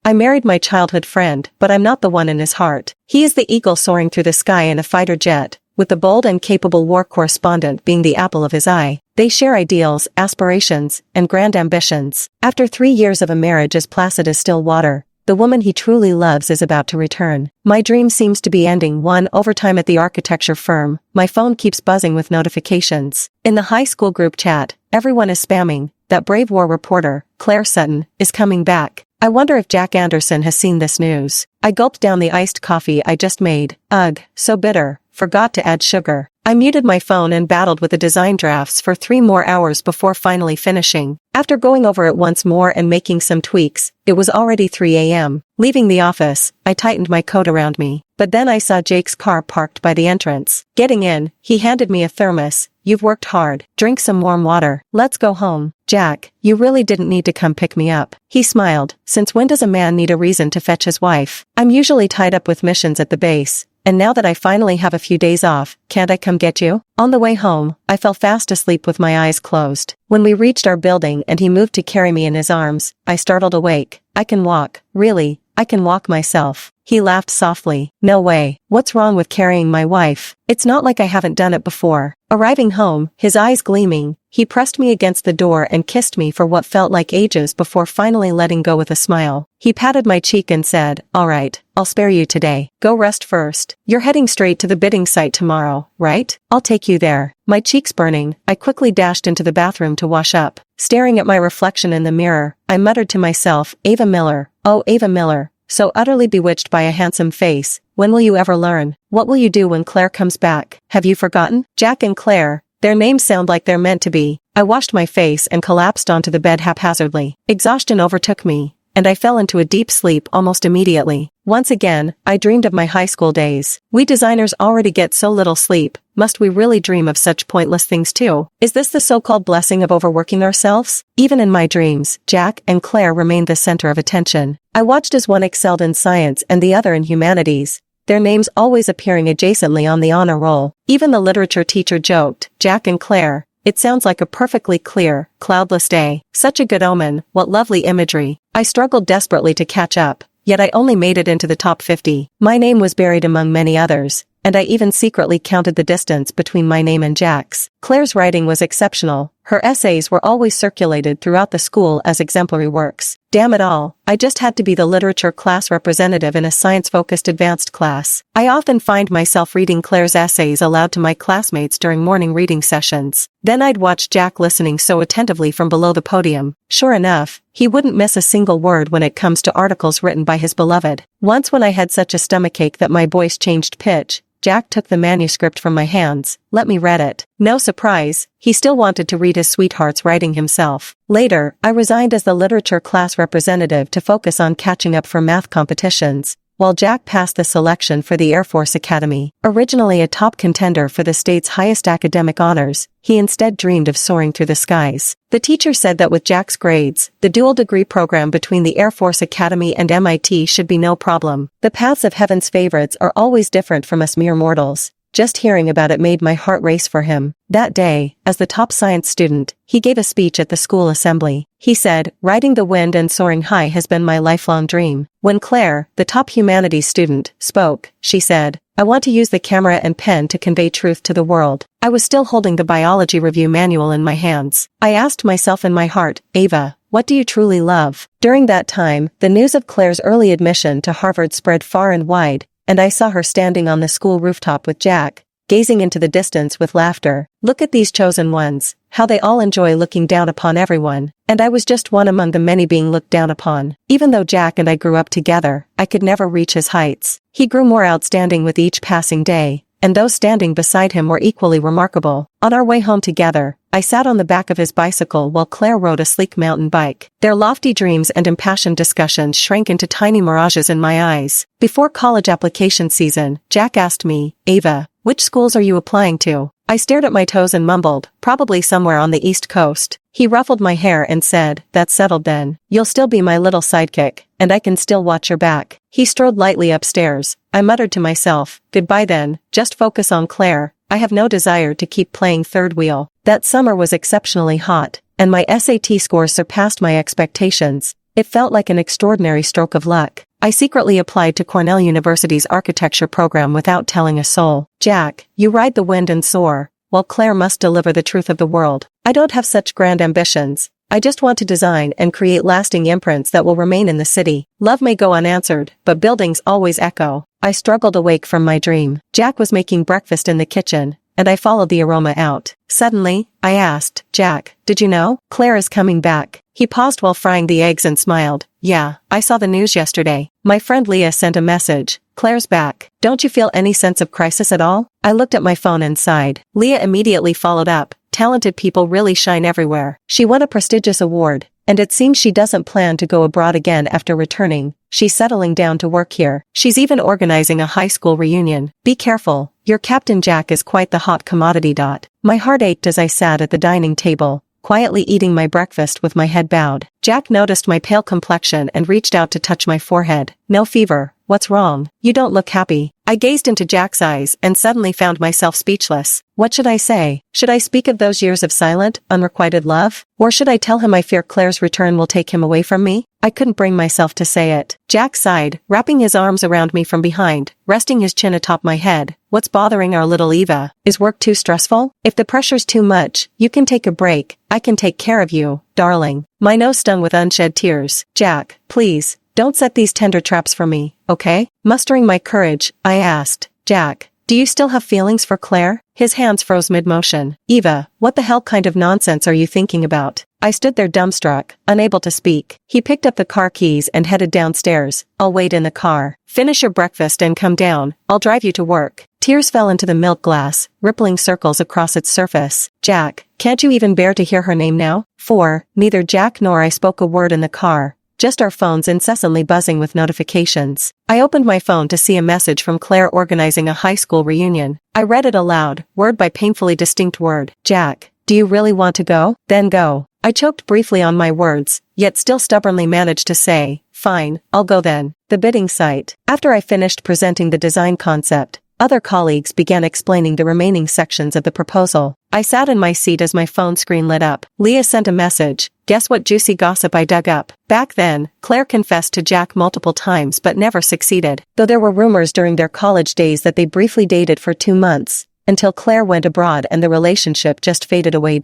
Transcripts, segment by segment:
I married my childhood friend, but I'm not the one in his heart. He is the eagle soaring through the sky in a fighter jet, with the bold and capable war correspondent being the apple of his eye. They share ideals, aspirations, and grand ambitions. After 3 years of a marriage as placid as still water, the woman he truly loves is about to return. My dream seems to be ending. One overtime at the architecture firm, my phone keeps buzzing with notifications. In the high school group chat, everyone is spamming, that brave war reporter, Claire Sutton, is coming back. I wonder if Jack Anderson has seen this news. I gulped down the iced coffee I just made. Ugh, so bitter. Forgot to add sugar. I muted my phone and battled with the design drafts for 3 more hours before finally finishing. After going over it once more and making some tweaks, it was already 3 a.m. Leaving the office, I tightened my coat around me. But then I saw Jake's car parked by the entrance. Getting in, he handed me a thermos. You've worked hard. Drink some warm water. Let's go home. Jack, you really didn't need to come pick me up. He smiled. Since when does a man need a reason to fetch his wife? I'm usually tied up with missions at the base. And now that I finally have a few days off, can't I come get you? On the way home, I fell fast asleep with my eyes closed. When we reached our building and he moved to carry me in his arms, I startled awake. I can walk. Really, I can walk myself. He laughed softly. No way. What's wrong with carrying my wife? It's not like I haven't done it before. Arriving home, his eyes gleaming, he pressed me against the door and kissed me for what felt like ages before finally letting go with a smile. He patted my cheek and said, "All right, I'll spare you today. Go rest first. You're heading straight to the bidding site tomorrow, right? I'll take you there." My cheeks burning, I quickly dashed into the bathroom to wash up. Staring at my reflection in the mirror, I muttered to myself, Ava Miller, oh Ava Miller, so utterly bewitched by a handsome face. When will you ever learn? What will you do when Claire comes back? Have you forgotten? Jack and Claire, their names sound like they're meant to be. I washed my face and collapsed onto the bed haphazardly. Exhaustion overtook me, and I fell into a deep sleep almost immediately. Once again, I dreamed of my high school days. We designers already get so little sleep. Must we really dream of such pointless things too? Is this the so-called blessing of overworking ourselves? Even in my dreams, Jack and Claire remained the center of attention. I watched as one excelled in science and the other in humanities, their names always appearing adjacently on the honor roll. Even the literature teacher joked, Jack and Claire, it sounds like a perfectly clear, cloudless day. Such a good omen, what lovely imagery. I struggled desperately to catch up, yet I only made it into the top 50. My name was buried among many others, and I even secretly counted the distance between my name and Jack's. Claire's writing was exceptional. Her essays were always circulated throughout the school as exemplary works. Damn it all, I just had to be the literature class representative in a science-focused advanced class. I often find myself reading Claire's essays aloud to my classmates during morning reading sessions. Then I'd watch Jack listening so attentively from below the podium. Sure enough, he wouldn't miss a single word when it comes to articles written by his beloved. Once when I had such a stomachache that my voice changed pitch, Jack took the manuscript from my hands, let me read it. No surprise, he still wanted to read his sweetheart's writing himself. Later, I resigned as the literature class representative to focus on catching up for math competitions, while Jack passed the selection for the Air Force Academy. Originally a top contender for the state's highest academic honors, he instead dreamed of soaring through the skies. The teacher said that with Jack's grades, the dual degree program between the Air Force Academy and MIT should be no problem. The paths of heaven's favorites are always different from us mere mortals. Just hearing about it made my heart race for him. That day, as the top science student, he gave a speech at the school assembly. He said, "Riding the wind and soaring high has been my lifelong dream." When Claire, the top humanities student, spoke, she said, "I want to use the camera and pen to convey truth to the world." I was still holding the biology review manual in my hands. I asked myself in my heart, Ava, what do you truly love? During that time, the news of Claire's early admission to Harvard spread far and wide, and I saw her standing on the school rooftop with Jack, gazing into the distance with laughter. Look at these chosen ones, how they all enjoy looking down upon everyone. And I was just one among the many being looked down upon. Even though Jack and I grew up together, I could never reach his heights. He grew more outstanding with each passing day, and those standing beside him were equally remarkable. On our way home together, I sat on the back of his bicycle while Claire rode a sleek mountain bike. Their lofty dreams and impassioned discussions shrank into tiny mirages in my eyes. Before college application season, Jack asked me, Ava, which schools are you applying to? I stared at my toes and mumbled, probably somewhere on the East Coast. He ruffled my hair and said, that's settled then. You'll still be my little sidekick, and I can still watch your back. He strode lightly upstairs. I muttered to myself, goodbye then, just focus on Claire. I have no desire to keep playing third wheel. That summer was exceptionally hot, and my SAT scores surpassed my expectations. It felt like an extraordinary stroke of luck. I secretly applied to Cornell University's architecture program without telling a soul. Jack, you ride the wind and soar, while Claire must deliver the truth of the world. I don't have such grand ambitions. I just want to design and create lasting imprints that will remain in the city. Love may go unanswered, but buildings always echo. I struggled awake from my dream. Jack was making breakfast in the kitchen, and I followed the aroma out. Suddenly, I asked, Jack, did you know? Claire is coming back. He paused while frying the eggs and smiled. Yeah, I saw the news yesterday. My friend Leah sent a message. Claire's back. Don't you feel any sense of crisis at all? I looked at my phone and sighed. Leah immediately followed up. Talented people really shine everywhere. She won a prestigious award, and it seems she doesn't plan to go abroad again after returning. She's settling down to work here. She's even organizing a high school reunion. Be careful. Your Captain Jack is quite the hot commodity. My heart ached as I sat at the dining table, quietly eating my breakfast with my head bowed. Jack noticed my pale complexion and reached out to touch my forehead. No fever. What's wrong? You don't look happy. I gazed into Jack's eyes and suddenly found myself speechless. What should I say? Should I speak of those years of silent, unrequited love? Or should I tell him I fear Claire's return will take him away from me? I couldn't bring myself to say it. Jack sighed, wrapping his arms around me from behind, resting his chin atop my head. What's bothering our little Eva? Is work too stressful? If the pressure's too much, you can take a break. I can take care of you, darling. My nose stung with unshed tears. Jack, please, don't set these tender traps for me, okay? Mustering my courage, I asked, Jack, do you still have feelings for Claire? His hands froze mid-motion. Eva, what the hell kind of nonsense are you thinking about? I stood there dumbstruck, unable to speak. He picked up the car keys and headed downstairs. I'll wait in the car. Finish your breakfast and come down. I'll drive you to work. Tears fell into the milk glass, rippling circles across its surface. Jack, can't you even bear to hear her name now? Neither Jack nor I spoke a word in the car. Just our phones incessantly buzzing with notifications. I opened my phone to see a message from Claire organizing a high school reunion. I read it aloud, word by painfully distinct word. Jack, do you really want to go? Then go. I choked briefly on my words, yet still stubbornly managed to say, fine, I'll go then. The bidding site. After I finished presenting the design concept, other colleagues began explaining the remaining sections of the proposal. I sat in my seat as my phone screen lit up. Leah sent a message. Guess what juicy gossip I dug up? Back then, Claire confessed to Jack multiple times but never succeeded, though there were rumors during their college days that they briefly dated for 2 months, until Claire went abroad and the relationship just faded away.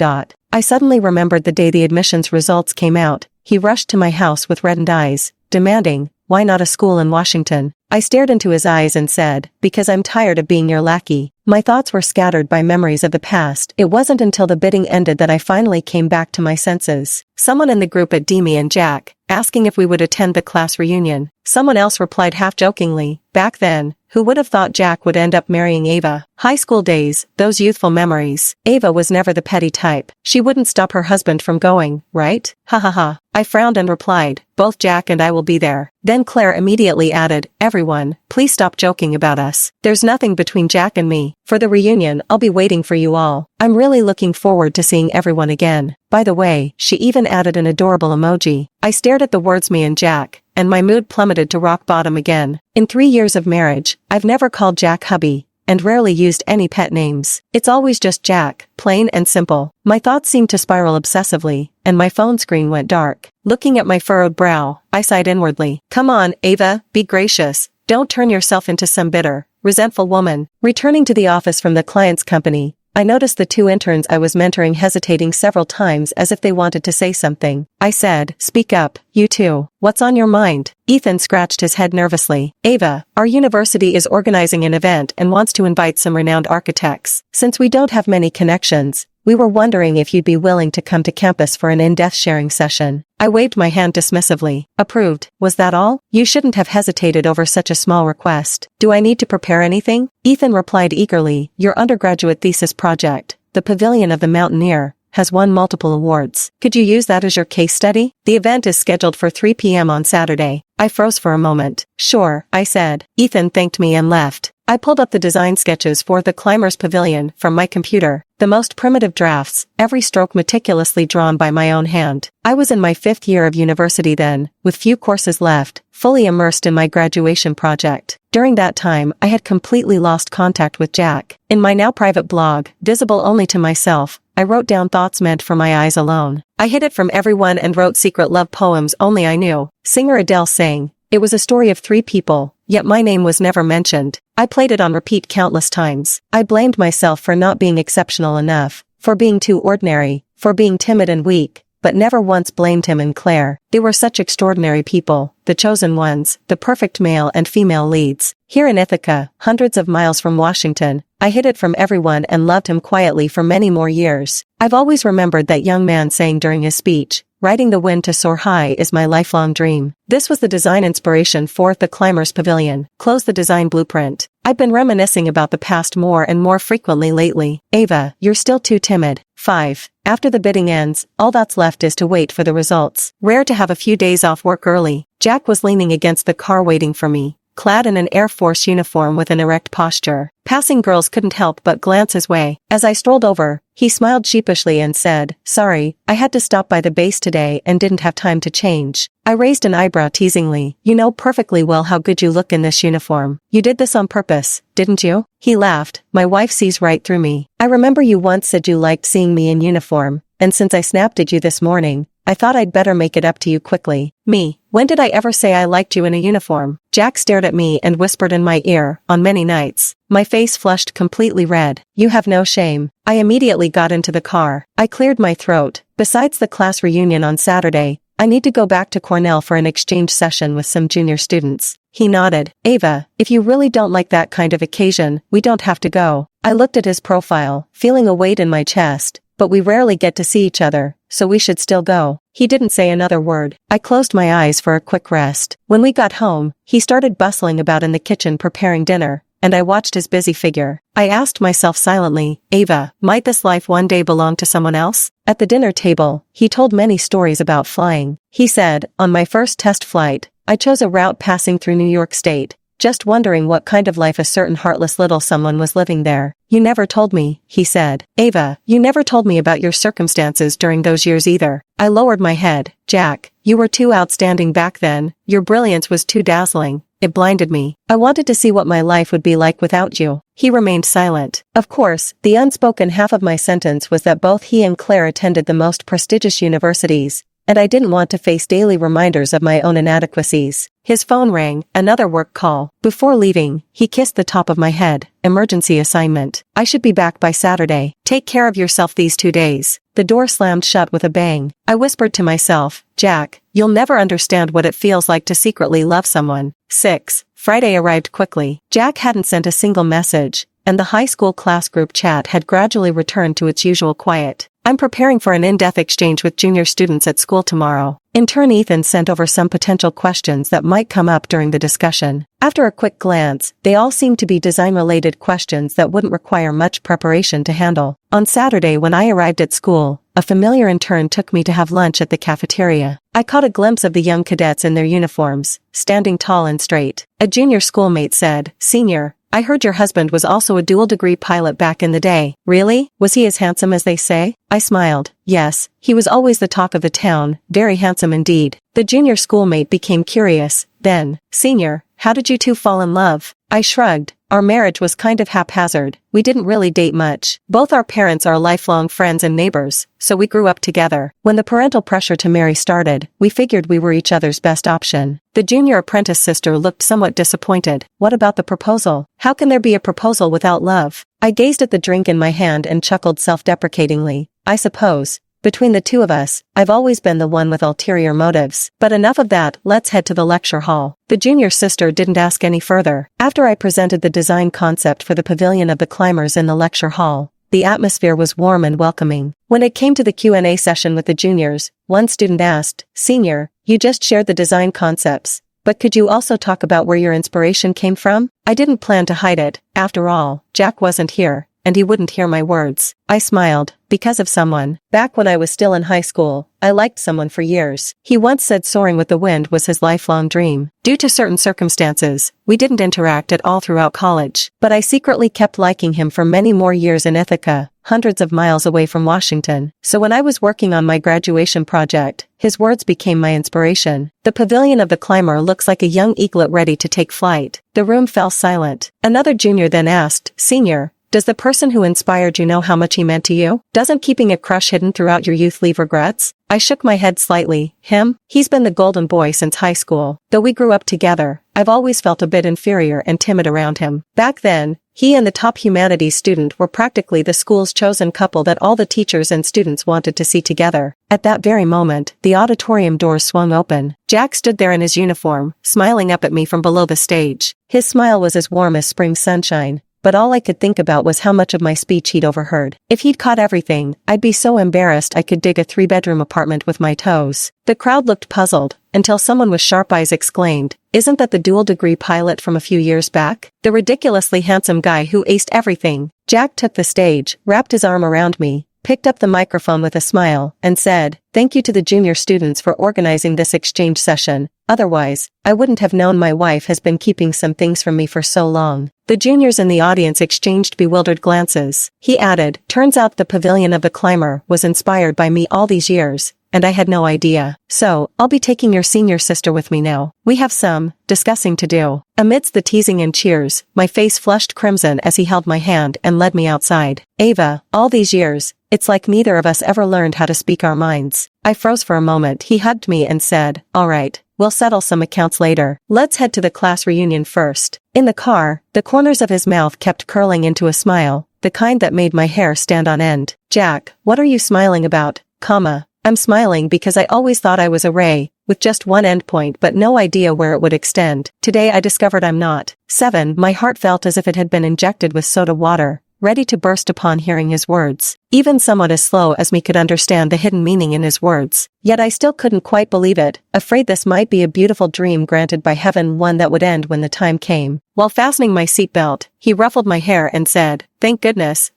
I suddenly remembered the day the admissions results came out. He rushed to my house with reddened eyes, demanding, why not a school in Washington? I stared into his eyes and said, because I'm tired of being your lackey. My thoughts were scattered by memories of the past. It wasn't until the bidding ended that I finally came back to my senses. Someone in the group at Demi and Jack, asking if we would attend the class reunion. Someone else replied half-jokingly, back then, who would have thought Jack would end up marrying Ava? High school days, those youthful memories. Ava was never the petty type. She wouldn't stop her husband from going, right? Ha ha ha. I frowned and replied, both Jack and I will be there. Then Claire immediately added, everyone, please stop joking about us. There's nothing between Jack and me. For the reunion, I'll be waiting for you all. I'm really looking forward to seeing everyone again. By the way, she even added an adorable emoji. I stared at the words me and Jack, and my mood plummeted to rock bottom again. In 3 years of marriage, I've never called Jack hubby, and rarely used any pet names. It's always just Jack, plain and simple. My thoughts seemed to spiral obsessively, and my phone screen went dark. Looking at my furrowed brow, I sighed inwardly. Come on, Ava, be gracious. Don't turn yourself into some bitter, resentful woman. Returning to the office from the client's company, I noticed the 2 interns I was mentoring hesitating several times as if they wanted to say something. I said, speak up, you two. What's on your mind? Ethan scratched his head nervously. Ava, our university is organizing an event and wants to invite some renowned architects. Since we don't have many connections, we were wondering if you'd be willing to come to campus for an in-depth sharing session. I waved my hand dismissively. Approved. Was that all? You shouldn't have hesitated over such a small request. Do I need to prepare anything? Ethan replied eagerly. Your undergraduate thesis project, The Pavilion of the Mountaineer, has won multiple awards. Could you use that as your case study? The event is scheduled for 3 p.m. on Saturday. I froze for a moment. Sure, I said. Ethan thanked me and left. I pulled up the design sketches for the Climber's Pavilion from my computer. The most primitive drafts, every stroke meticulously drawn by my own hand. I was in my 5th year of university then, with few courses left, fully immersed in my graduation project. During that time, I had completely lost contact with Jack. In my now private blog, visible only to myself, I wrote down thoughts meant for my eyes alone. I hid it from everyone and wrote secret love poems only I knew. Singer Adele sang. It was a story of 3 people, yet my name was never mentioned. I played it on repeat countless times. I blamed myself for not being exceptional enough, for being too ordinary, for being timid and weak, but never once blamed him and Claire. They were such extraordinary people, the chosen ones, the perfect male and female leads. Here in Ithaca, hundreds of miles from Washington, I hid it from everyone and loved him quietly for many more years. I've always remembered that young man saying during his speech, "Riding the wind to soar high is my lifelong dream." This was the design inspiration for the Climbers Pavilion. Close the design blueprint. I've been reminiscing about the past more and more frequently lately. Ava, you're still too timid. 5. After the bidding ends, all that's left is to wait for the results. Rare to have a few days off work early. Jack was leaning against the car waiting for me, clad in an Air Force uniform with an erect posture. Passing girls couldn't help but glance his way. As I strolled over, he smiled sheepishly and said, "Sorry, I had to stop by the base today and didn't have time to change." I raised an eyebrow teasingly. "You know perfectly well how good you look in this uniform. You did this on purpose, didn't you?" He laughed. "My wife sees right through me. I remember you once said you liked seeing me in uniform, and since I snapped at you this morning, I thought I'd better make it up to you quickly." Me. When did I ever say I liked you in a uniform? Jack stared at me and whispered in my ear, "On many nights." My face flushed completely red. "You have no shame." I immediately got into the car. I cleared my throat. "Besides the class reunion on Saturday, I need to go back to Cornell for an exchange session with some junior students." He nodded. "Ava, if you really don't like that kind of occasion, we don't have to go." I looked at his profile, feeling a weight in my chest. "But we rarely get to see each other, so we should still go." He didn't say another word. I closed my eyes for a quick rest. When we got home, he started bustling about in the kitchen preparing dinner, and I watched his busy figure. I asked myself silently, "Ava, might this life one day belong to someone else?" At the dinner table, he told many stories about flying. He said, "On my first test flight, I chose a route passing through New York State, just wondering what kind of life a certain heartless little someone was living there. You never told me," he said. "Ava, you never told me about your circumstances during those years either." I lowered my head. "Jack, you were too outstanding back then. Your brilliance was too dazzling. It blinded me. I wanted to see what my life would be like without you." He remained silent. Of course, the unspoken half of my sentence was that both he and Claire attended the most prestigious universities, and I didn't want to face daily reminders of my own inadequacies. His phone rang, another work call. Before leaving, he kissed the top of my head. "Emergency assignment. I should be back by Saturday. Take care of yourself these 2 days." The door slammed shut with a bang. I whispered to myself, "Jack, you'll never understand what it feels like to secretly love someone." 6. Friday arrived quickly. Jack hadn't sent a single message, and the high school class group chat had gradually returned to its usual quiet. I'm preparing for an in-depth exchange with junior students at school tomorrow. Intern Ethan sent over some potential questions that might come up during the discussion. After a quick glance, they all seemed to be design-related questions that wouldn't require much preparation to handle. On Saturday when I arrived at school, a familiar intern took me to have lunch at the cafeteria. I caught a glimpse of the young cadets in their uniforms, standing tall and straight. A junior schoolmate said, "Senior, I heard your husband was also a dual-degree pilot back in the day." "Really? Was he as handsome as they say?" I smiled. "Yes, he was always the talk of the town, very handsome indeed." The junior schoolmate became curious. Then, "Senior, how did you two fall in love?" I shrugged. "Our marriage was kind of haphazard. We didn't really date much. Both our parents are lifelong friends and neighbors, so we grew up together. When the parental pressure to marry started, we figured we were each other's best option." The junior apprentice sister looked somewhat disappointed. "What about the proposal? How can there be a proposal without love?" I gazed at the drink in my hand and chuckled self-deprecatingly. "I suppose, between the two of us, I've always been the one with ulterior motives. But enough of that, let's head to the lecture hall." The junior sister didn't ask any further. After I presented the design concept for the pavilion of the climbers in the lecture hall, the atmosphere was warm and welcoming. When it came to the Q&A session with the juniors, one student asked, "Senior, you just shared the design concepts, but could you also talk about where your inspiration came from?" I didn't plan to hide it. After all, Jack wasn't here, and he wouldn't hear my words. I smiled. "Because of someone. Back when I was still in high school, I liked someone for years. He once said soaring with the wind was his lifelong dream. Due to certain circumstances, we didn't interact at all throughout college, but I secretly kept liking him for many more years in Ithaca, hundreds of miles away from Washington. So when I was working on my graduation project, his words became my inspiration. The pavilion of the climber looks like a young eaglet ready to take flight." The room fell silent. Another junior then asked, "Senior, Does the person who inspired you know how much he meant to you? Doesn't keeping a crush hidden throughout your youth leave regrets? I shook my head slightly. Him? He's been the golden boy since high school. Though we grew up together, I've always felt a bit inferior and timid around him. Back then, he and the top humanities student were practically the school's chosen couple that all the teachers and students wanted to see together. At that very moment, the auditorium doors swung open. Jack stood there in his uniform, smiling up at me from below the stage. His smile was as warm as spring sunshine. But all I could think about was how much of my speech he'd overheard. If he'd caught everything, I'd be so embarrassed I could dig a 3-bedroom apartment with my toes. The crowd looked puzzled, until someone with sharp eyes exclaimed, "Isn't that the dual-degree pilot from a few years back? The ridiculously handsome guy who aced everything?" Jack took the stage, wrapped his arm around me, picked up the microphone with a smile, and said, "Thank you to the junior students for organizing this exchange session. Otherwise, I wouldn't have known my wife has been keeping some things from me for so long." The juniors in the audience exchanged bewildered glances. He added, "Turns out the pavilion of the climber was inspired by me all these years, and I had no idea. So, I'll be taking your senior sister with me now. We have some discussing to do." Amidst the teasing and cheers, my face flushed crimson as he held my hand and led me outside. "Ava, all these years, it's like neither of us ever learned how to speak our minds." I froze for a moment. He hugged me and said, "All right, we'll settle some accounts later. Let's head to the class reunion first." In the car, the corners of his mouth kept curling into a smile, the kind that made my hair stand on end. "Jack, what are you smiling about, comma?" "I'm smiling because I always thought I was a ray, with just one endpoint but no idea where it would extend. Today I discovered I'm not." 7. My heart felt as if it had been injected with soda water, ready to burst upon hearing his words. Even someone as slow as me could understand the hidden meaning in his words. Yet I still couldn't quite believe it, afraid this might be a beautiful dream granted by heaven, one that would end when the time came. While fastening my seatbelt, he ruffled my hair and said, thank goodness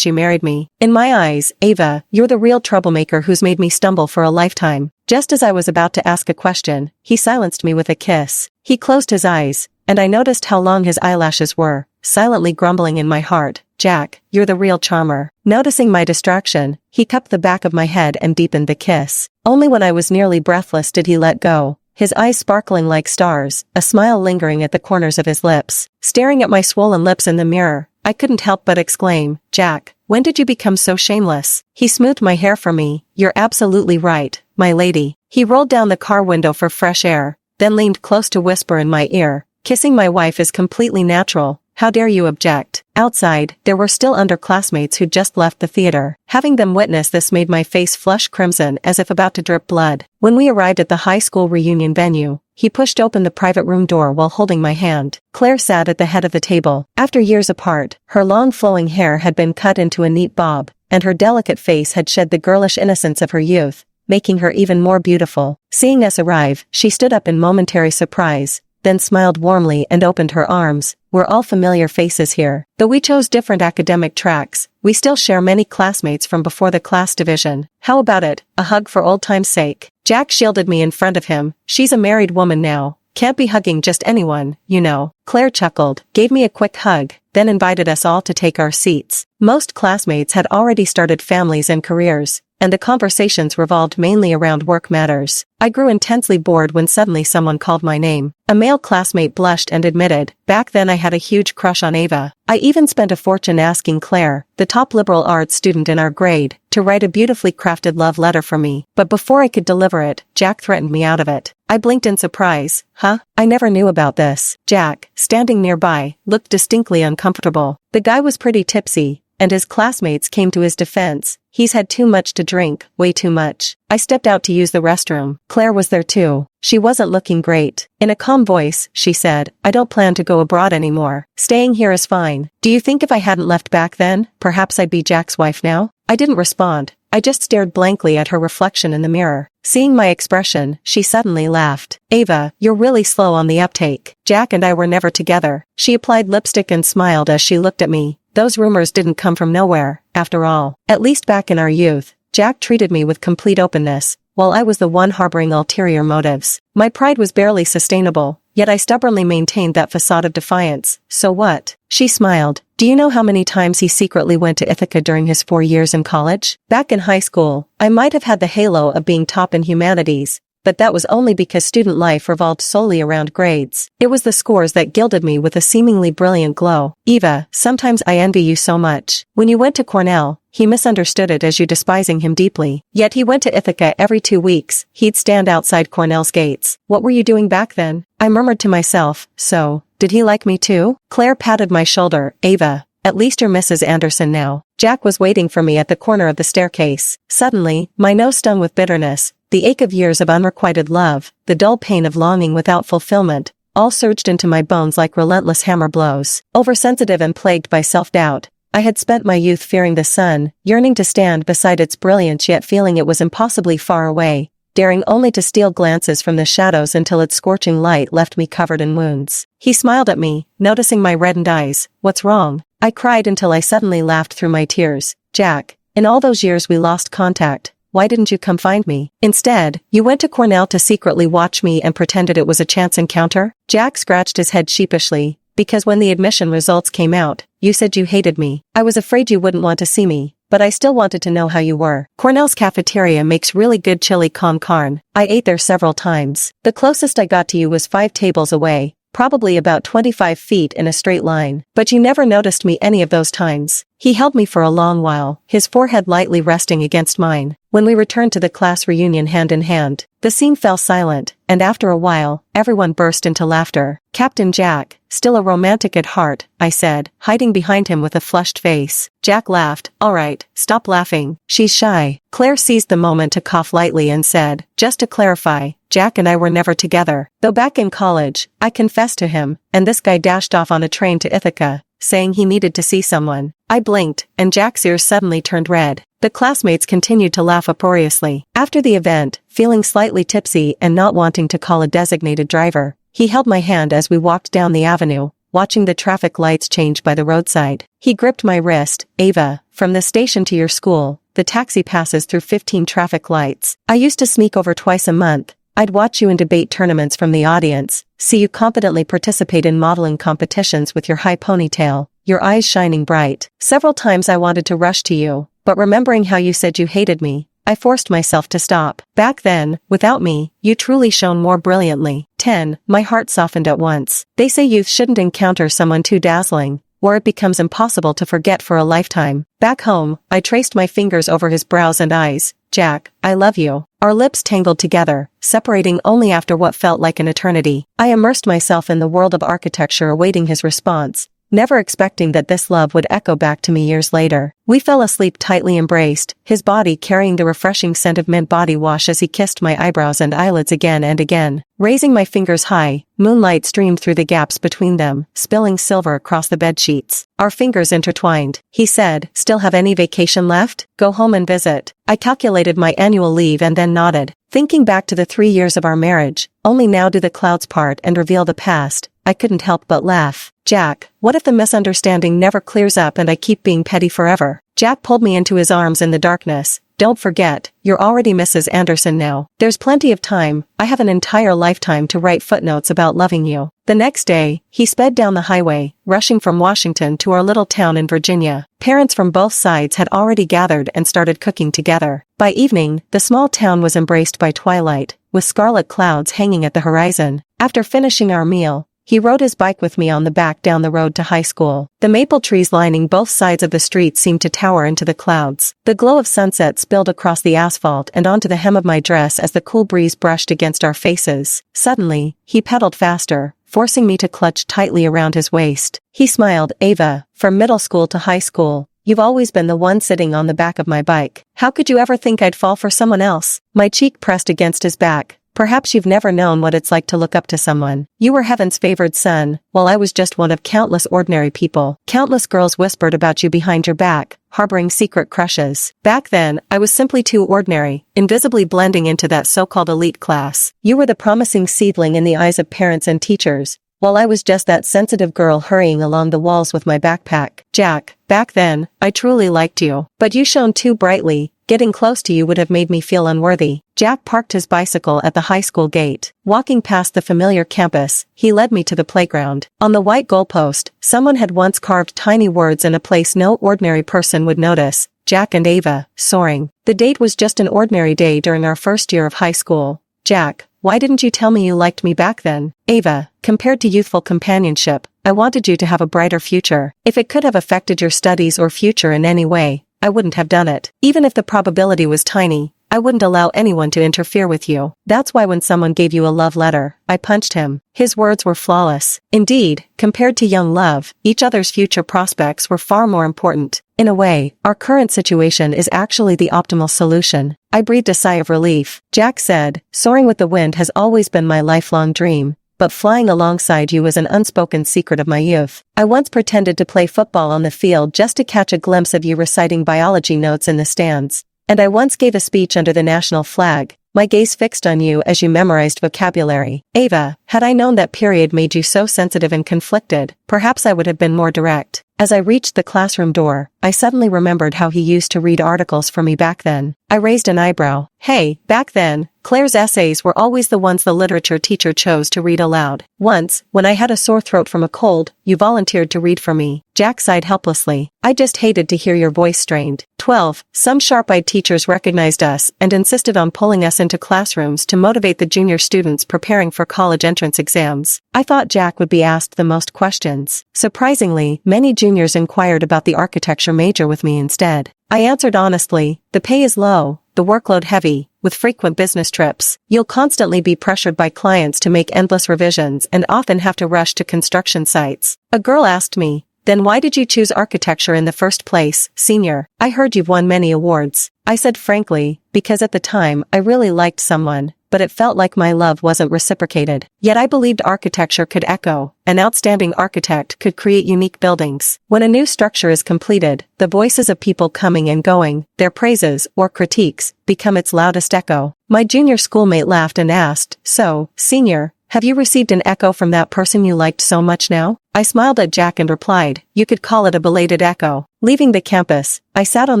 you married me. In my eyes, Ava, you're the real troublemaker who's made me stumble for a lifetime." Just as I was about to ask a question, he silenced me with a kiss. He closed his eyes, and I noticed how long his eyelashes were, silently grumbling in my heart, "Jack, you're the real charmer." Noticing my distraction, he cupped the back of my head and deepened the kiss. Only when I was nearly breathless did he let go, his eyes sparkling like stars, a smile lingering at the corners of his lips. Staring at my swollen lips in the mirror, I couldn't help but exclaim, "Jack, when did you become so shameless?" He smoothed my hair for me. "You're absolutely right, my lady." He rolled down the car window for fresh air, then leaned close to whisper in my ear, "Kissing my wife is completely natural. How dare you object?" Outside, there were still underclassmates who'd just left the theater. Having them witness this made my face flush crimson as if about to drip blood. When we arrived at the high school reunion venue, he pushed open the private room door while holding my hand. Claire sat at the head of the table. After years apart, her long flowing hair had been cut into a neat bob, and her delicate face had shed the girlish innocence of her youth, making her even more beautiful. Seeing us arrive, she stood up in momentary surprise, then smiled warmly and opened her arms. "We're all familiar faces here. Though we chose different academic tracks, we still share many classmates from before the class division. How about it, a hug for old time's sake?" Jack shielded me in front of him. "She's a married woman now. Can't be hugging just anyone, you know." Claire chuckled, gave me a quick hug, then invited us all to take our seats. Most classmates had already started families and careers, and the conversations revolved mainly around work matters. I grew intensely bored when suddenly someone called my name. A male classmate blushed and admitted, "Back then I had a huge crush on Ava." I even spent a fortune asking Claire, the top liberal arts student in our grade, to write a beautifully crafted love letter for me. But before I could deliver it, Jack threatened me out of it. I blinked in surprise. "Huh? I never knew about this." Jack, standing nearby, looked distinctly uncomfortable. The guy was pretty tipsy, and his classmates came to his defense. "He's had too much to drink, way too much." I stepped out to use the restroom. Claire was there too. She wasn't looking great. In a calm voice, she said, "I don't plan to go abroad anymore. Staying here is fine. Do you think if I hadn't left back then, perhaps I'd be Jack's wife now?" I didn't respond. I just stared blankly at her reflection in the mirror. Seeing my expression, she suddenly laughed. "Ava, you're really slow on the uptake. Jack and I were never together." She applied lipstick and smiled as she looked at me. Those rumors didn't come from nowhere, after all. At least back in our youth, Jack treated me with complete openness, while I was the one harboring ulterior motives. My pride was barely sustainable, yet I stubbornly maintained that facade of defiance. "So what?" She smiled. "Do you know how many times he secretly went to Ithaca during his 4 years in college? Back in high school, I might have had the halo of being top in humanities, but that was only because student life revolved solely around grades. It was the scores that gilded me with a seemingly brilliant glow. Eva, sometimes I envy you so much. When you went to Cornell, he misunderstood it as you despising him deeply. Yet he went to Ithaca every 2 weeks. He'd stand outside Cornell's gates. What were you doing back then? I murmured to myself, so, did he like me too? Claire patted my shoulder. Ava, at least you're Mrs. Anderson now. Jack was waiting for me at the corner of the staircase. Suddenly, my nose stung with bitterness. The ache of years of unrequited love, the dull pain of longing without fulfillment, all surged into my bones like relentless hammer blows. Oversensitive and plagued by self-doubt, I had spent my youth fearing the sun, yearning to stand beside its brilliance yet feeling it was impossibly far away, daring only to steal glances from the shadows until its scorching light left me covered in wounds. He smiled at me, noticing my reddened eyes. What's wrong? I cried until I suddenly laughed through my tears. Jack, in all those years we lost contact. Why didn't you come find me? Instead, you went to Cornell to secretly watch me and pretended it was a chance encounter? Jack scratched his head sheepishly, because when the admission results came out, you said you hated me. I was afraid you wouldn't want to see me, but I still wanted to know how you were. Cornell's cafeteria makes really good chili con carne. I ate there several times. The closest I got to you was 5 tables away, probably about 25 feet in a straight line. But you never noticed me any of those times. He held me for a long while, his forehead lightly resting against mine. When we returned to the class reunion hand in hand, the scene fell silent, and after a while, everyone burst into laughter. Captain Jack, still a romantic at heart, I said, hiding behind him with a flushed face. Jack laughed. All right, stop laughing. She's shy. Claire seized the moment to cough lightly and said, just to clarify, Jack and I were never together. Though back in college, I confessed to him, and this guy dashed off on a train to Ithaca, saying he needed to see someone. I blinked, and Jack's ears suddenly turned red. The classmates continued to laugh uproariously. After the event, feeling slightly tipsy and not wanting to call a designated driver, he held my hand as we walked down the avenue, watching the traffic lights change by the roadside. He gripped my wrist. Ava, from the station to your school, the taxi passes through 15 traffic lights. I used to sneak over twice a month. I'd watch you in debate tournaments from the audience, see you confidently participate in modeling competitions with your high ponytail, your eyes shining bright. Several times I wanted to rush to you, but remembering how you said you hated me, I forced myself to stop. Back then, without me, you truly shone more brilliantly. 10. My heart softened at once. They say youth shouldn't encounter someone too dazzling, or it becomes impossible to forget for a lifetime. Back home, I traced my fingers over his brows and eyes. Jack, I love you. Our lips tangled together, separating only after what felt like an eternity. I immersed myself in the world of architecture awaiting his response, never expecting that this love would echo back to me years later. We fell asleep tightly embraced, his body carrying the refreshing scent of mint body wash as he kissed my eyebrows and eyelids again and again. Raising my fingers high, moonlight streamed through the gaps between them, spilling silver across the bed sheets. Our fingers intertwined. He said, still have any vacation left? Go home and visit. I calculated my annual leave and then nodded. Thinking back to the 3 years of our marriage, only now do the clouds part and reveal the past, I couldn't help but laugh. Jack, what if the misunderstanding never clears up and I keep being petty forever? Jack pulled me into his arms in the darkness. Don't forget, you're already Mrs. Anderson now. There's plenty of time. I have an entire lifetime to write footnotes about loving you. The next day, he sped down the highway, rushing from Washington to our little town in Virginia. Parents from both sides had already gathered and started cooking together. By evening, the small town was embraced by twilight, with scarlet clouds hanging at the horizon. After finishing our meal, he rode his bike with me on the back down the road to high school. The maple trees lining both sides of the street seemed to tower into the clouds. The glow of sunset spilled across the asphalt and onto the hem of my dress as the cool breeze brushed against our faces. Suddenly, he pedaled faster, forcing me to clutch tightly around his waist. He smiled. Ava, from middle school to high school, you've always been the one sitting on the back of my bike. How could you ever think I'd fall for someone else? My cheek pressed against his back. Perhaps you've never known what it's like to look up to someone. You were heaven's favored son, while I was just one of countless ordinary people. Countless girls whispered about you behind your back, harboring secret crushes. Back then, I was simply too ordinary, invisibly blending into that so-called elite class. You were the promising seedling in the eyes of parents and teachers, while I was just that sensitive girl hurrying along the walls with my backpack. Jack, back then, I truly liked you. But you shone too brightly. Getting close to you would have made me feel unworthy. Jack parked his bicycle at the high school gate. Walking past the familiar campus, he led me to the playground. On the white goalpost, someone had once carved tiny words in a place no ordinary person would notice. Jack and Ava, soaring. The date was just an ordinary day during our first year of high school. Jack, why didn't you tell me you liked me back then? Ava, compared to youthful companionship, I wanted you to have a brighter future. If it could have affected your studies or future in any way, I wouldn't have done it. Even if the probability was tiny, I wouldn't allow anyone to interfere with you. That's why when someone gave you a love letter, I punched him. His words were flawless. Indeed, compared to young love, each other's future prospects were far more important. In a way, our current situation is actually the optimal solution. I breathed a sigh of relief. Jack said, soaring with the wind has always been my lifelong dream, but flying alongside you is an unspoken secret of my youth. I once pretended to play football on the field just to catch a glimpse of you reciting biology notes in the stands. And I once gave a speech under the national flag, my gaze fixed on you as you memorized vocabulary. Ava, had I known that period made you so sensitive and conflicted, perhaps I would have been more direct. As I reached the classroom door, I suddenly remembered how he used to read articles for me back then. I raised an eyebrow. Hey, back then, Claire's essays were always the ones the literature teacher chose to read aloud. Once, when I had a sore throat from a cold, you volunteered to read for me. Jack sighed helplessly. I just hated to hear your voice strained. 12. Some sharp-eyed teachers recognized us and insisted on pulling us into classrooms to motivate the junior students preparing for college entrance exams. I thought Jack would be asked the most questions. Surprisingly, many juniors inquired about the architecture major with me instead. I answered honestly, the pay is low, the workload heavy, with frequent business trips. You'll constantly be pressured by clients to make endless revisions and often have to rush to construction sites. A girl asked me, then why did you choose architecture in the first place, senior? I heard you've won many awards. I said frankly, because at the time I really liked someone, but it felt like my love wasn't reciprocated. Yet I believed architecture could echo. An outstanding architect could create unique buildings. When a new structure is completed, the voices of people coming and going, their praises or critiques, become its loudest echo. My junior schoolmate laughed and asked, so, senior, have you received an echo from that person you liked so much now? I smiled at Jack and replied, you could call it a belated echo. Leaving the campus, I sat on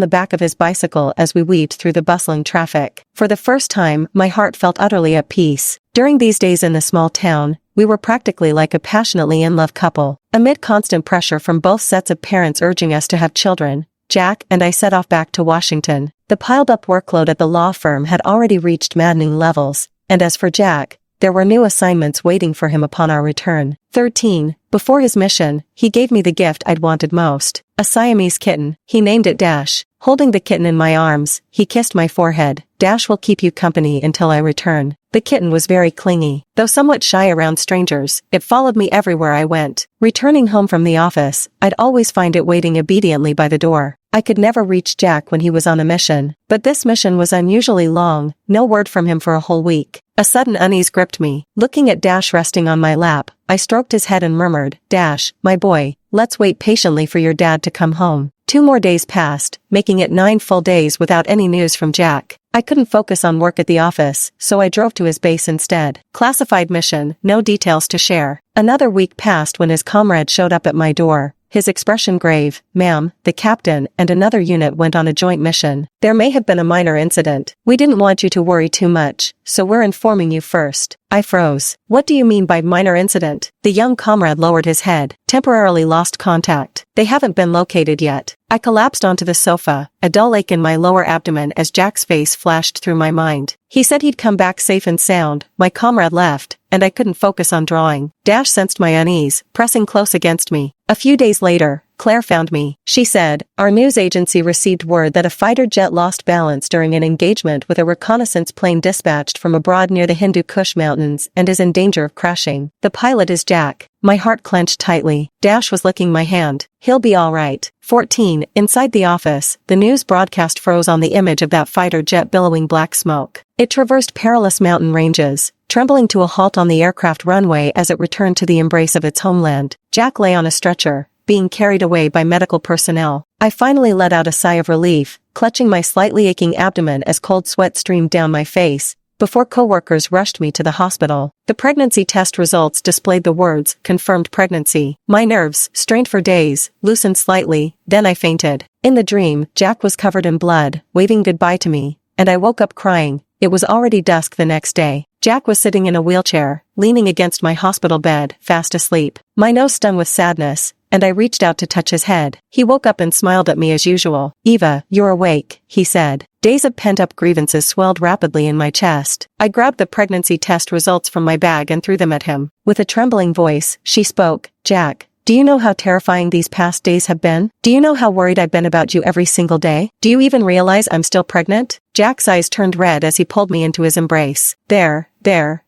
the back of his bicycle as we weaved through the bustling traffic. For the first time, my heart felt utterly at peace. During these days in the small town, we were practically like a passionately in love couple. Amid constant pressure from both sets of parents urging us to have children, Jack and I set off back to Washington. The piled-up workload at the law firm had already reached maddening levels, and as for Jack, there were new assignments waiting for him upon our return. 13. Before his mission, he gave me the gift I'd wanted most. A Siamese kitten. He named it Dash. Holding the kitten in my arms, he kissed my forehead. Dash will keep you company until I return. The kitten was very clingy. Though somewhat shy around strangers, it followed me everywhere I went. Returning home from the office, I'd always find it waiting obediently by the door. I could never reach Jack when he was on a mission, but this mission was unusually long, no word from him for a whole week. A sudden unease gripped me. Looking at Dash resting on my lap, I stroked his head and murmured, Dash, my boy, let's wait patiently for your dad to come home. 2 more days passed, making it 9 full days without any news from Jack. I couldn't focus on work at the office, so I drove to his base instead. Classified mission, no details to share. Another week passed when his comrade showed up at my door. His expression grave. Ma'am, the captain and another unit went on a joint mission. There may have been a minor incident. We didn't want you to worry too much, so we're informing you first. I froze. What do you mean by minor incident? The young comrade lowered his head. Temporarily lost contact. They haven't been located yet. I collapsed onto the sofa, a dull ache in my lower abdomen as Jack's face flashed through my mind. He said he'd come back safe and sound. My comrade left, and I couldn't focus on drawing. Dash sensed my unease, pressing close against me. A few days later, Claire found me. She said, our news agency received word that a fighter jet lost balance during an engagement with a reconnaissance plane dispatched from abroad near the Hindu Kush Mountains and is in danger of crashing. The pilot is Jack. My heart clenched tightly. Dash was licking my hand. He'll be all right. 14. Inside the office, the news broadcast froze on the image of that fighter jet billowing black smoke. It traversed perilous mountain ranges, trembling to a halt on the aircraft runway as it returned to the embrace of its homeland. Jack lay on a stretcher, being carried away by medical personnel. I finally let out a sigh of relief, clutching my slightly aching abdomen as cold sweat streamed down my face, before coworkers rushed me to the hospital. The pregnancy test results displayed the words, confirmed pregnancy. My nerves, strained for days, loosened slightly, then I fainted. In the dream, Jack was covered in blood, waving goodbye to me, and I woke up crying. It was already dusk the next day. Jack was sitting in a wheelchair, leaning against my hospital bed, fast asleep. My nose stung with sadness, and I reached out to touch his head. He woke up and smiled at me as usual. Eva, you're awake, he said. Days of pent-up grievances swelled rapidly in my chest. I grabbed the pregnancy test results from my bag and threw them at him. With a trembling voice, she spoke, "Jack, do you know how terrifying these past days have been? Do you know how worried I've been about you every single day? Do you even realize I'm still pregnant?" Jack's eyes turned red as he pulled me into his embrace. There,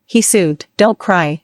he soothed. Don't cry.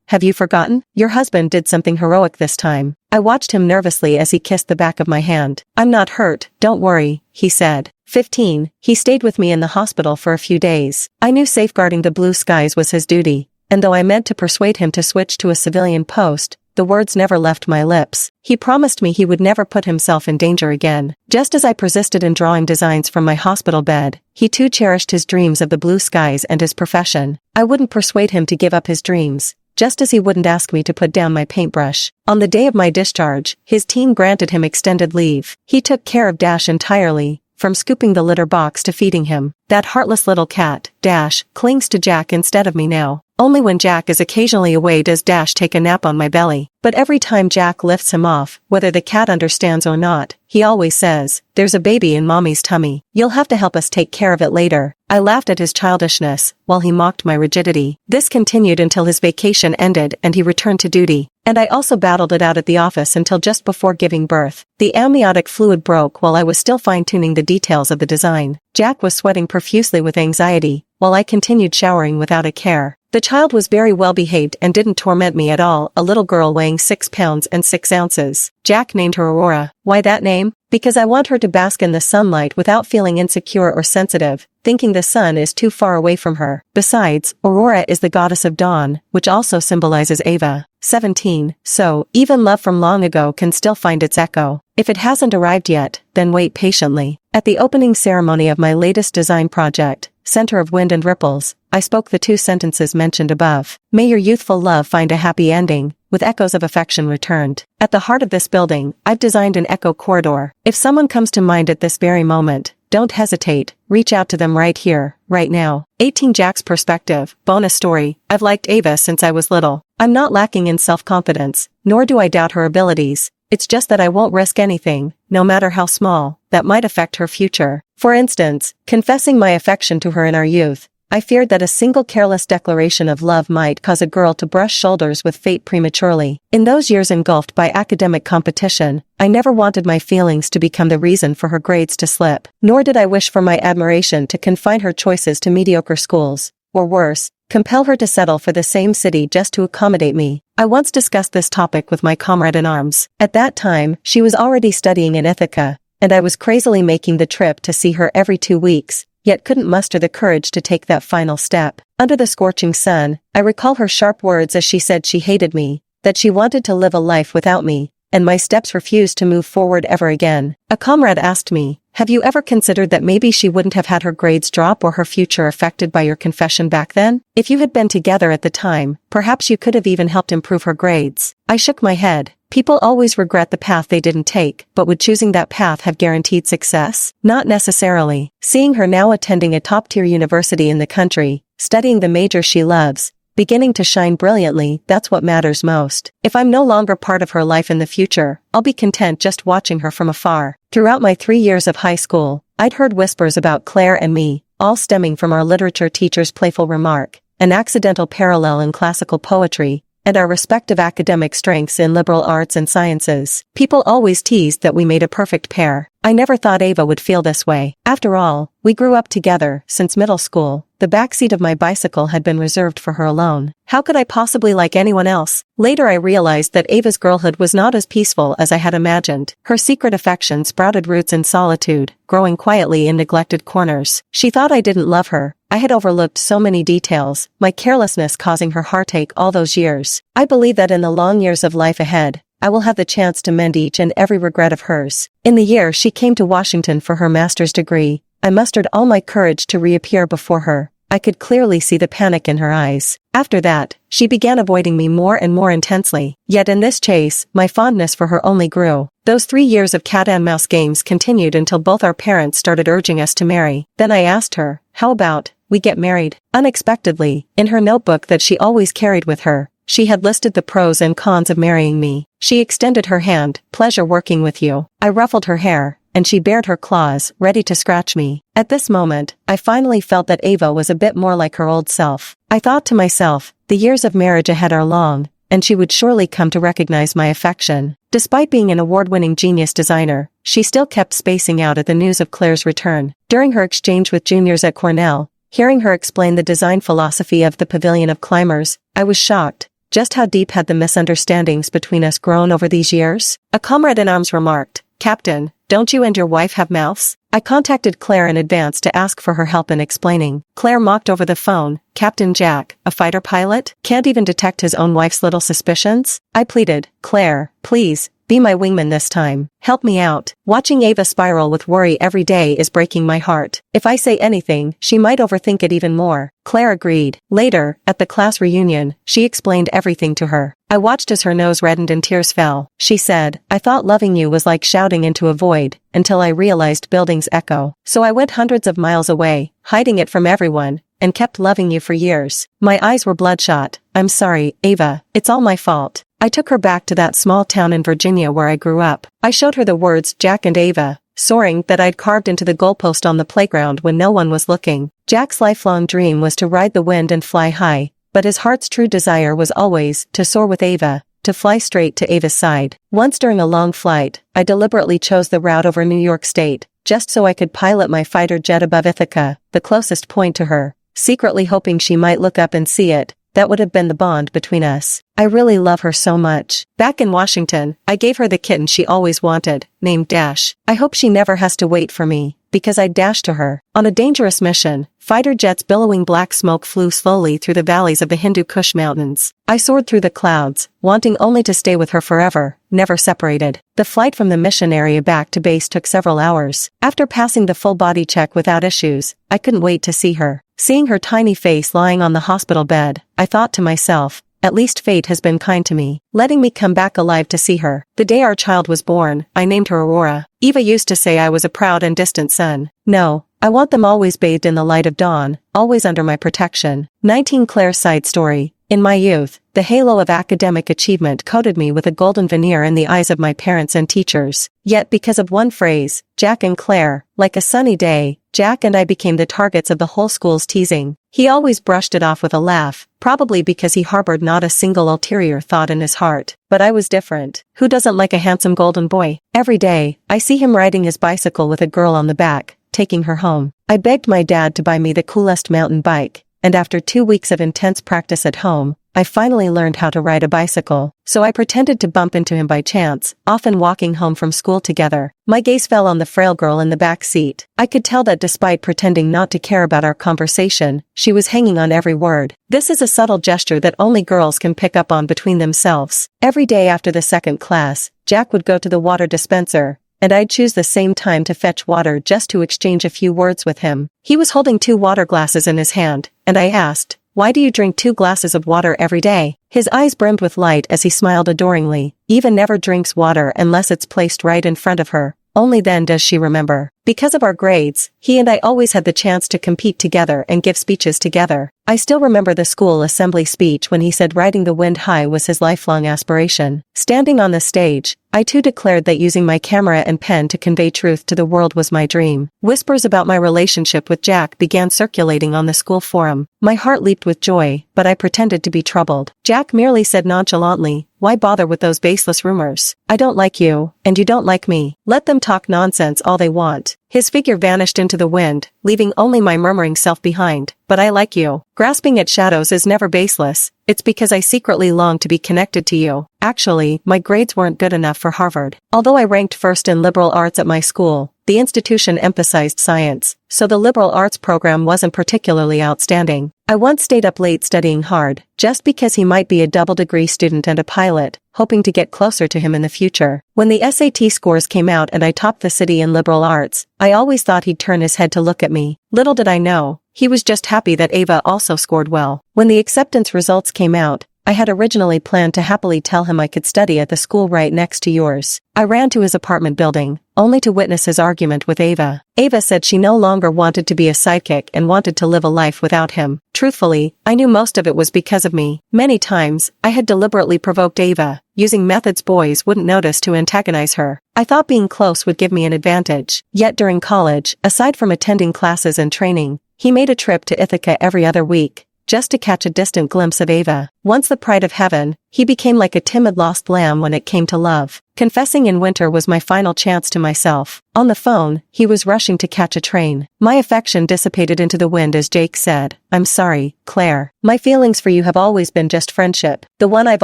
Have you forgotten? Your husband did something heroic this time." I watched him nervously as he kissed the back of my hand. "I'm not hurt, don't worry," he said. 15. He stayed with me in the hospital for a few days. I knew safeguarding the blue skies was his duty, and though I meant to persuade him to switch to a civilian post, the words never left my lips. He promised me he would never put himself in danger again. Just as I persisted in drawing designs from my hospital bed, he too cherished his dreams of the blue skies and his profession. I wouldn't persuade him to give up his dreams, just as he wouldn't ask me to put down my paintbrush. On the day of my discharge, his team granted him extended leave. He took care of Dash entirely, from scooping the litter box to feeding him. That heartless little cat, Dash, clings to Jack instead of me now. Only when Jack is occasionally away does Dash take a nap on my belly. But every time Jack lifts him off, whether the cat understands or not, he always says, "There's a baby in mommy's tummy. You'll have to help us take care of it later." I laughed at his childishness, while he mocked my rigidity. This continued until his vacation ended and he returned to duty. And I also battled it out at the office until just before giving birth. The amniotic fluid broke while I was still fine-tuning the details of the design. Jack was sweating profusely with anxiety, while I continued showering without a care. The child was very well behaved and didn't torment me at all, a little girl weighing 6 pounds and 6 ounces. Jack named her Aurora. Why that name? Because I want her to bask in the sunlight without feeling insecure or sensitive, thinking the sun is too far away from her. Besides, Aurora is the goddess of dawn, which also symbolizes Ava. 17. So, even love from long ago can still find its echo. If it hasn't arrived yet, then wait patiently. At the opening ceremony of my latest design project, Center of Wind and Ripples, I spoke the 2 sentences mentioned above. May your youthful love find a happy ending, with echoes of affection returned. At the heart of this building, I've designed an echo corridor. If someone comes to mind at this very moment, don't hesitate, reach out to them right here, right now. 18. Jack's perspective. Bonus story. I've liked Ava since I was little. I'm not lacking in self-confidence, nor do I doubt her abilities. It's just that I won't risk anything, no matter how small, that might affect her future. For instance, confessing my affection to her in our youth, I feared that a single careless declaration of love might cause a girl to brush shoulders with fate prematurely. In those years engulfed by academic competition, I never wanted my feelings to become the reason for her grades to slip, nor did I wish for my admiration to confine her choices to mediocre schools, or worse, compel her to settle for the same city just to accommodate me. I once discussed this topic with my comrade in arms. At that time, she was already studying in Ithaca, and I was crazily making the trip to see her every 2 weeks, yet couldn't muster the courage to take that final step. Under the scorching sun, I recall her sharp words as she said she hated me, that she wanted to live a life without me, and my steps refused to move forward ever again. A comrade asked me, "Have you ever considered that maybe she wouldn't have had her grades drop or her future affected by your confession back then? If you had been together at the time, perhaps you could have even helped improve her grades." I shook my head. People always regret the path they didn't take, but would choosing that path have guaranteed success? Not necessarily. Seeing her now attending a top-tier university in the country, studying the major she loves, beginning to shine brilliantly, that's what matters most. If I'm no longer part of her life in the future, I'll be content just watching her from afar. Throughout my 3 years of high school, I'd heard whispers about Claire and me, all stemming from our literature teacher's playful remark, an accidental parallel in classical poetry, and our respective academic strengths in liberal arts and sciences. People always teased that we made a perfect pair. I never thought Ava would feel this way. After all, we grew up together since middle school. The backseat of my bicycle had been reserved for her alone. How could I possibly like anyone else? Later I realized that Ava's girlhood was not as peaceful as I had imagined. Her secret affection sprouted roots in solitude, growing quietly in neglected corners. She thought I didn't love her. I had overlooked so many details, my carelessness causing her heartache all those years. I believe that in the long years of life ahead, I will have the chance to mend each and every regret of hers. In the year she came to Washington for her master's degree, I mustered all my courage to reappear before her. I could clearly see the panic in her eyes. After that, she began avoiding me more and more intensely. Yet in this chase, my fondness for her only grew. Those 3 years of cat and mouse games continued until both our parents started urging us to marry. Then I asked her, "How about we get married?" Unexpectedly, in her notebook that she always carried with her, she had listed the pros and cons of marrying me. She extended her hand. "Pleasure working with you." I ruffled her hair, and she bared her claws, ready to scratch me. At this moment, I finally felt that Ava was a bit more like her old self. I thought to myself, the years of marriage ahead are long, and she would surely come to recognize my affection. Despite being an award-winning genius designer, she still kept spacing out at the news of Claire's return. During her exchange with juniors at Cornell, hearing her explain the design philosophy of the Pavilion of Climbers, I was shocked. Just how deep had the misunderstandings between us grown over these years? A comrade in arms remarked, "Captain, don't you and your wife have mouths?" I contacted Claire in advance to ask for her help in explaining. Claire mocked over the phone, "Captain Jack, a fighter pilot, can't even detect his own wife's little suspicions?" I pleaded, "Claire, please, be my wingman this time. Help me out. Watching Ava spiral with worry every day is breaking my heart. If I say anything, she might overthink it even more." Claire agreed. Later, at the class reunion, she explained everything to her. I watched as her nose reddened and tears fell. She said, "I thought loving you was like shouting into a void, until I realized buildings echo. So I went hundreds of miles away, hiding it from everyone, and kept loving you for years." My eyes were bloodshot. "I'm sorry, Ava, it's all my fault." I took her back to that small town in Virginia where I grew up. I showed her the words Jack and Ava, soaring, that I'd carved into the goalpost on the playground when no one was looking. Jack's lifelong dream was to ride the wind and fly high, but his heart's true desire was always to soar with Ava, to fly straight to Ava's side. Once during a long flight, I deliberately chose the route over New York State, just so I could pilot my fighter jet above Ithaca, the closest point to her, secretly hoping she might look up and see it. That would have been the bond between us. I really love her so much. Back in Washington, I gave her the kitten she always wanted, named Dash. I hope she never has to wait for me, because I dashed to her. On a dangerous mission, fighter jets billowing black smoke flew slowly through the valleys of the Hindu Kush Mountains. I soared through the clouds, wanting only to stay with her forever, never separated. The flight from the mission area back to base took several hours. After passing the full body check without issues, I couldn't wait to see her. Seeing her tiny face lying on the hospital bed, I thought to myself, at least fate has been kind to me, letting me come back alive to see her. The day our child was born, I named her Aurora. Eva used to say I was a proud and distant son. No, I want them always bathed in the light of dawn, always under my protection. 19 Claire's side story. In my youth, the halo of academic achievement coated me with a golden veneer in the eyes of my parents and teachers. Yet because of one phrase, Jack and Claire, like a sunny day, Jack and I became the targets of the whole school's teasing. He always brushed it off with a laugh, probably because he harbored not a single ulterior thought in his heart. But I was different. Who doesn't like a handsome golden boy? Every day, I see him riding his bicycle with a girl on the back, taking her home. I begged my dad to buy me the coolest mountain bike, and after 2 weeks of intense practice at home, I finally learned how to ride a bicycle. So I pretended to bump into him by chance, often walking home from school together. My gaze fell on the frail girl in the back seat. I could tell that despite pretending not to care about our conversation, she was hanging on every word. This is a subtle gesture that only girls can pick up on between themselves. Every day after the second class, Jack would go to the water dispenser, and I'd choose the same time to fetch water just to exchange a few words with him. He was holding 2 water glasses in his hand, and I asked, "Why do you drink 2 glasses of water every day?" His eyes brimmed with light as he smiled adoringly. Eva never drinks water unless it's placed right in front of her. Only then does she remember. Because of our grades, he and I always had the chance to compete together and give speeches together. I still remember the school assembly speech when he said riding the wind high was his lifelong aspiration. Standing on the stage, I too declared that using my camera and pen to convey truth to the world was my dream. Whispers about my relationship with Jack began circulating on the school forum. My heart leaped with joy, but I pretended to be troubled. Jack merely said nonchalantly, "Why bother with those baseless rumors? I don't like you, and you don't like me. Let them talk nonsense all they want." His figure vanished into the wind, leaving only my murmuring self behind. "But I like you." Grasping at shadows is never baseless. It's because I secretly long to be connected to you. Actually, my grades weren't good enough for Harvard. Although I ranked first in liberal arts at my school, the institution emphasized science, so the liberal arts program wasn't particularly outstanding. I once stayed up late studying hard, just because he might be a double-degree student and a pilot, hoping to get closer to him in the future. When the SAT scores came out and I topped the city in liberal arts, I always thought he'd turn his head to look at me. Little did I know, he was just happy that Ava also scored well. When the acceptance results came out, I had originally planned to happily tell him I could study at the school right next to yours. I ran to his apartment building, only to witness his argument with Ava. Ava said she no longer wanted to be a sidekick and wanted to live a life without him. Truthfully, I knew most of it was because of me. Many times, I had deliberately provoked Ava, using methods boys wouldn't notice to antagonize her. I thought being close would give me an advantage. Yet during college, aside from attending classes and training, he made a trip to Ithaca every other week, just to catch a distant glimpse of Ava. Once the pride of heaven, he became like a timid lost lamb when it came to love. Confessing in winter was my final chance to myself. On the phone, he was rushing to catch a train. My affection dissipated into the wind as Jake said, "I'm sorry, Claire. My feelings for you have always been just friendship. The one I've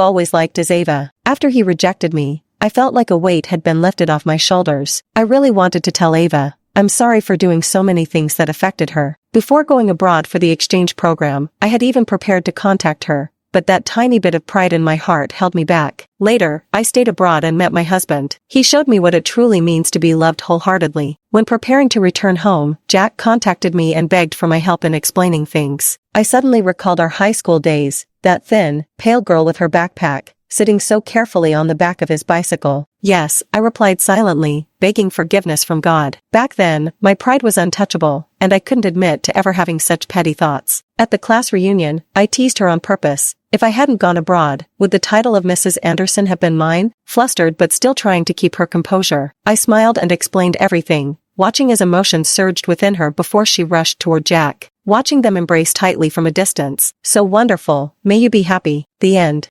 always liked is Ava." After he rejected me, I felt like a weight had been lifted off my shoulders. I really wanted to tell Ava, "I'm sorry for doing so many things that affected her." Before going abroad for the exchange program, I had even prepared to contact her, but that tiny bit of pride in my heart held me back. Later, I stayed abroad and met my husband. He showed me what it truly means to be loved wholeheartedly. When preparing to return home, Jack contacted me and begged for my help in explaining things. I suddenly recalled our high school days, that thin, pale girl with her backpack, sitting so carefully on the back of his bicycle. "Yes," I replied silently, begging forgiveness from God. Back then, my pride was untouchable, and I couldn't admit to ever having such petty thoughts. At the class reunion, I teased her on purpose. If I hadn't gone abroad, would the title of Mrs. Anderson have been mine? Flustered but still trying to keep her composure, I smiled and explained everything, watching as emotions surged within her before she rushed toward Jack. Watching them embrace tightly from a distance. "So wonderful, may you be happy." The end.